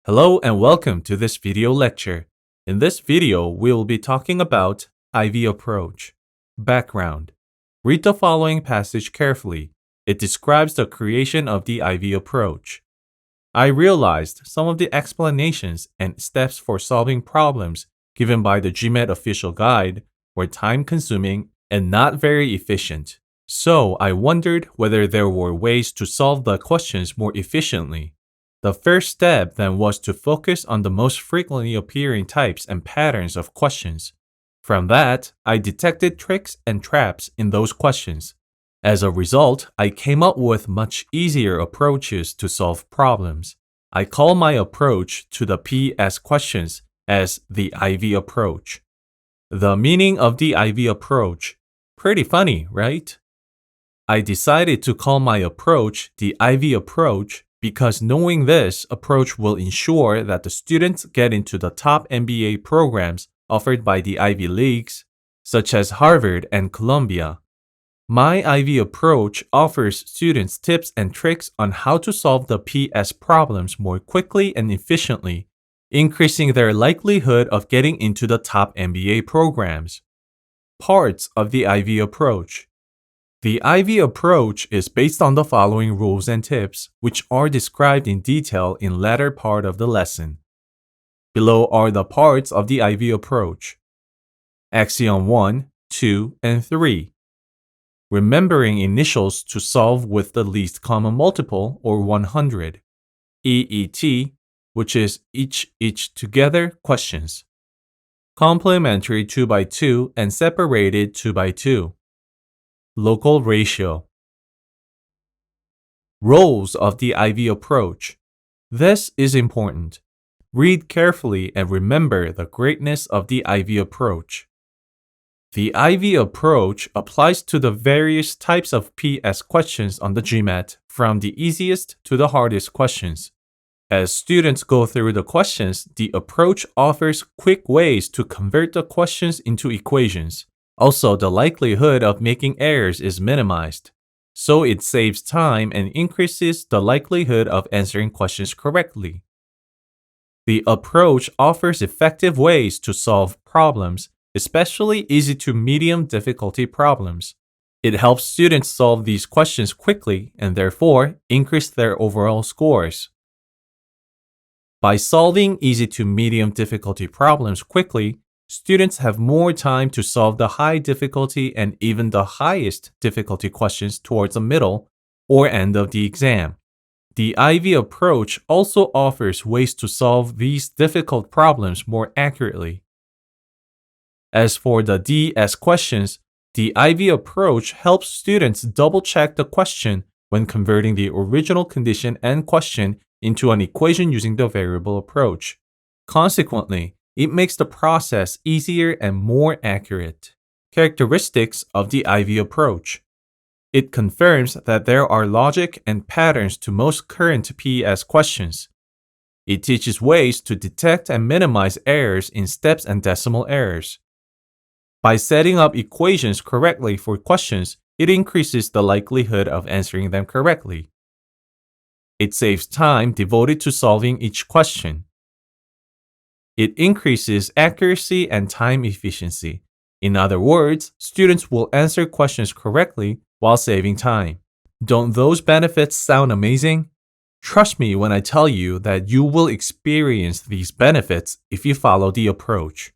Hello and welcome to this video lecture. In this video, we will be talking about IV approach. Background. Read the following passage carefully. It describes the creation of the IV approach. I realized some of the explanations and steps for solving problems given by the GMAT official guide were time-consuming and not very efficient. So I wondered whether there were ways to solve the questions more efficiently. The first step then was to focus on the most frequently appearing types and patterns of questions. From that, I detected tricks and traps in those questions. As a result, I came up with much easier approaches to solve problems. I call my approach to the PS questions as the IV approach. The meaning of the IV approach. Pretty funny, right? I decided to call my approach the IV approach because knowing this approach will ensure that the students get into the top MBA programs offered by the Ivy Leagues, such as Harvard and Columbia. My IV approach offers students tips and tricks on how to solve the PS problems more quickly and efficiently, increasing their likelihood of getting into the top MBA programs. Parts of the IV approach. The IV approach is based on the following rules and tips, which are described in detail in latter part of the lesson. Below are the parts of the IV approach. Axiom 1, 2, and 3. Remembering initials to solve with the least common multiple, or 100. EET, which is each together questions. Complementary 2x2 and separated 2x2. Local ratio. Roles of the IV approach. This is important. Read carefully and remember the greatness of the IV approach. The IV approach applies to the various types of PS questions on the GMAT, from the easiest to the hardest questions. As students go through the questions, the approach offers quick ways to convert the questions into equations. Also, the likelihood of making errors is minimized, so it saves time and increases the likelihood of answering questions correctly. The approach offers effective ways to solve problems, especially easy to medium difficulty problems. It helps students solve these questions quickly and therefore increase their overall scores. By solving easy to medium difficulty problems quickly, students have more time to solve the high difficulty and even the highest difficulty questions towards the middle or end of the exam. The IV approach also offers ways to solve these difficult problems more accurately. As for the DS questions, the IV approach helps students double-check the question when converting the original condition and question into an equation using the variable approach. Consequently, it makes the process easier and more accurate. Characteristics of the IV approach. It confirms that there are logic and patterns to most current PS questions. It teaches ways to detect and minimize errors in steps and decimal errors. By setting up equations correctly for questions, it increases the likelihood of answering them correctly. It saves time devoted to solving each question. It increases accuracy and time efficiency. In other words, students will answer questions correctly while saving time. Don't those benefits sound amazing? Trust me when I tell you that you will experience these benefits if you follow the approach.